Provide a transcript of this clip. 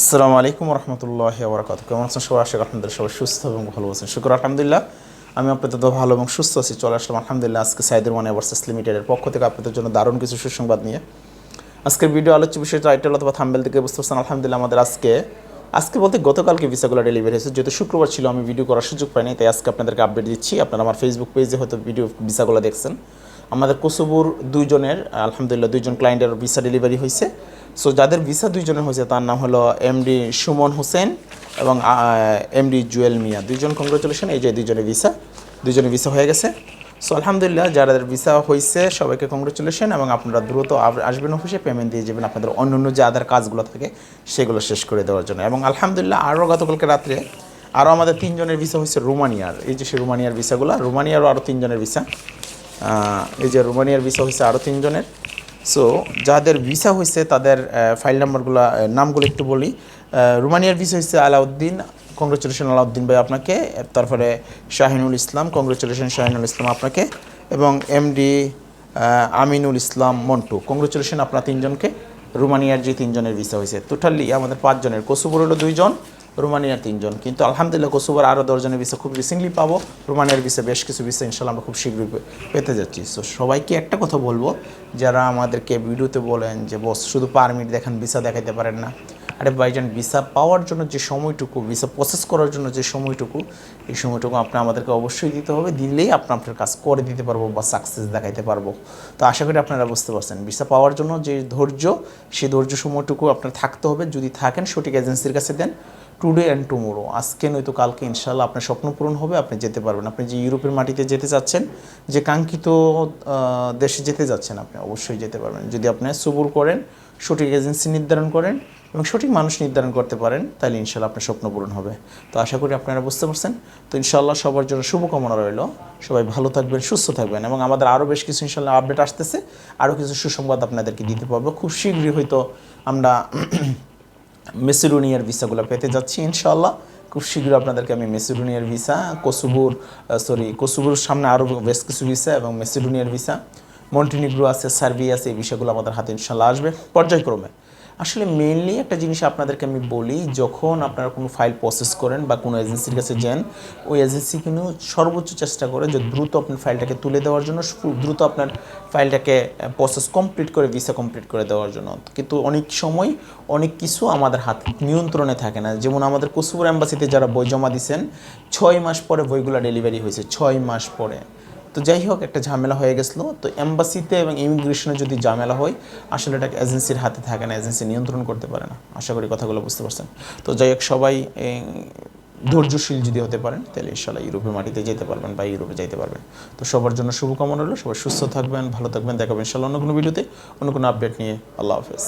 আসসালামু আলাইকুম রহমতুল্লাহি ওয়া বারাকাতুহু। কেমন আছেন সবাই? আশা করি আলহামদুলিল্লাহ সবাই সুস্থ এবং ভালো আছেন। শুকর আলহামদুলিল্লাহ আমি আপনাদের ভালো এবং সুস্থ আছি। চলে আসলাম আলহামদুলিল্লাহ আজকে সাইদুর মানি ওভারসিজ লিমিটেডের পক্ষ থেকে আপনাদের জন্য দারুণ কিছু সুসংবাদ নিয়ে। আজকের ভিডিও আলোচ্য বিষয় টাইটেল অথবা থাম্বনেল থেকে বুঝতে পারছেন আলহামদুলিল্লাহ আমাদের আজকে বলতে গতকালকে ভিসাগুলো ডেলিভারি হয়েছে। যেহেতু শুক্রবার ছিল আমি ভিডিও করার সুযোগ পাইনি, তাই আজকে আপনাদেরকে আপডেট দিচ্ছি। আপনারা আমার ফেসবুক পেজে হয়তো ভিসাগুলো দেখছেন। আমাদের কোসোভোর দুইজনের আলহামদুলিল্লাহ দুইজন ক্লায়েন্টের ভিসা ডেলিভারি হয়েছে। সো যাদের ভিসা দুইজনের হয়েছে তার নাম হলো এমডি সুমন হোসেন এবং এমডি জুয়েল মিয়া। দুইজন কংগ্রেচুলেশন। এই যে দুইজনের ভিসা হয়ে গেছে। সো আলহামদুলিল্লাহ যাদের ভিসা হয়েছে সবাইকে কংগ্রেচুলেশন, এবং আপনারা দ্রুত আসবেন অফিসে, পেমেন্ট দিয়ে যাবেন আপনাদের অন্য যে আদার কাজগুলো থাকে সেগুলো শেষ করে দেওয়ার জন্য। এবং আলহামদুলিল্লাহ আরও গতকালকে রাত্রে আমাদের তিনজনের ভিসা হয়েছে রোমানিয়ার। এই যে সেই রোমানিয়ার ভিসাগুলো, রোমানিয়ারও আরও তিনজনের ভিসা। এই যে রোমানিয়ার ভিসা হয়েছে আরও তিনজনের। সো যাদের ভিসা হয়েছে তাদের ফাইল নামগুলো একটু বলি। রোমানিয়ার ভিসা হয়েছে আলাউদ্দিন, কংগ্রেচুলেশন আলাউদ্দিন ভাই আপনাকে। তারপরে শাহিনুল ইসলাম, কংগ্রেচুলেশন শাহিনুল ইসলাম আপনাকে। এবং এমডি আমিনুল ইসলাম মন্টু, কংগ্রেচুলেশন আপনার তিনজনকে। রোমানিয়ার যে তিনজনের ভিসা হয়েছে, টোটালি আমাদের পাঁচজনের। কোসোভোর হলো দুইজন, রোমানিয়ার তিনজন। কিন্তু আলহামদুলিল্লাহ কোসোভোর আরও 10 জনের ভিসা খুব রিসেন্টলি পাবো। রোমানিয়ার ভিসা বেশ কিছু ভিসা ইনশাল্লাহ আমরা খুব শীঘ্রই পেতে যাচ্ছি। সো সবাইকে একটা কথা বলবো, যারা আমাদেরকে ভিডিওতে বলেন যে বস শুধু পারমিট দেখান, ভিসা দেখাইতে পারেন না। আরে ভাইজান, ভিসা পাওয়ার জন্য যে সময়টুকু, ভিসা প্রসেস করার জন্য যে সময়টুকু, এই সময়টুকু আমাদেরকে অবশ্যই দিতে হবে। দিলেই আপনার কাজ করে দিতে পারবো বা সাকসেস দেখাইতে পারবো। তো আশা করি আপনারা বুঝতে পারছেন, ভিসা পাওয়ার জন্য যে ধৈর্য, সেই ধৈর্য সময়টুকু আপনার থাকতে হবে। যদি থাকেন সঠিক এজেন্সির কাছে দেন, টুডে অ্যান্ড টুমোরো, আজকে নয়তো কালকে ইনশাল্লাহ আপনার স্বপ্ন পূরণ হবে, আপনি যেতে পারবেন। আপনি যে ইউরোপের মাটিতে যেতে চাচ্ছেন, যে কাঙ্ক্ষিত দেশে যেতে যাচ্ছেন, আপনি অবশ্যই যেতে পারবেন যদি আপনি সবুর করেন, সঠিক এজেন্সি নির্ধারণ করেন এবং সঠিক মানুষ নির্ধারণ করতে পারেন, তাহলে ইনশাল্লাহ আপনার স্বপ্ন পূরণ হবে। তো আশা করি আপনারা বুঝতে পারছেন। তো ইনশাল্লাহ সবার জন্য শুভকামনা রইল। সবাই ভালো থাকবেন, সুস্থ থাকবেন, এবং আমাদের আরও বেশ কিছু ইনশাল্লাহ আপডেট আসতেছে। আরও কিছু সুসংবাদ আপনাদেরকে দিতে পারবো খুব শীঘ্রই। হয়তো আমরা মেসিডোনিয়ার ভিসাগুলো পেতে যাচ্ছি ইনশাআল্লাহ। খুব শীঘ্রই আপনাদেরকে আমি মেসিডোনিয়ার ভিসা, কোসোভোর সামনে আরও বেশ কিছু ভিসা এবং মেসিডোনিয়ার ভিসা, মন্টিনিগ্রো আছে, সার্বিয়া আছে, এই বিষয়গুলো আমাদের হাতে ইনশাআল্লাহ আসবে পর্যায়ক্রমে। আসলে মেইনলি একটা জিনিস আপনাদেরকে আমি বলি, যখন আপনারা কোনো ফাইল প্রসেস করেন বা কোনো এজেন্সির কাছে যান, ওই এজেন্সি কিন্তু সর্বোচ্চ চেষ্টা করে যে দ্রুত আপনার ফাইলটাকে তুলে দেওয়ার জন্য, দ্রুত আপনার ফাইলটাকে প্রসেস কমপ্লিট করে ভিসা কমপ্লিট করে দেওয়ার জন্য। কিন্তু অনেক সময় অনেক কিছু আমাদের হাতে নিয়ন্ত্রণে থাকে না। যেমন আমাদের কোসোভোর এম্বাসিতে যারা বই জমা দিয়েছেন, 6 মাস পরে বইগুলো ডেলিভারি হয়েছে, 6 মাস পরে। তো যাই হোক, একটা ঝামেলা হয়ে গেছিলো। তো এম্বাসিতে এবং ইমিগ্রেশনে যদি ঝামেলা হয়, আসলে এটাকে এজেন্সির হাতে থাকে না, এজেন্সি নিয়ন্ত্রণ করতে পারে না। আশা করি কথাগুলো বুঝতে পারছেন। তো যাই হোক, সবাই ধৈর্যশীল যদি হতে পারেন, তাহলে ইনশাআল্লাহ ইউরোপের মাটিতে যেতে পারবেন বা ইউরোপে যেতে পারবেন। তো সবার জন্য শুভকামনা রইল। সবাই সুস্থ থাকবেন, ভালো থাকবেন। দেখাবেন ইনশাআল্লাহ অন্য কোনো ভিডিওতে, অন্য কোনো আপডেট নিয়ে। আল্লাহ হাফেজ।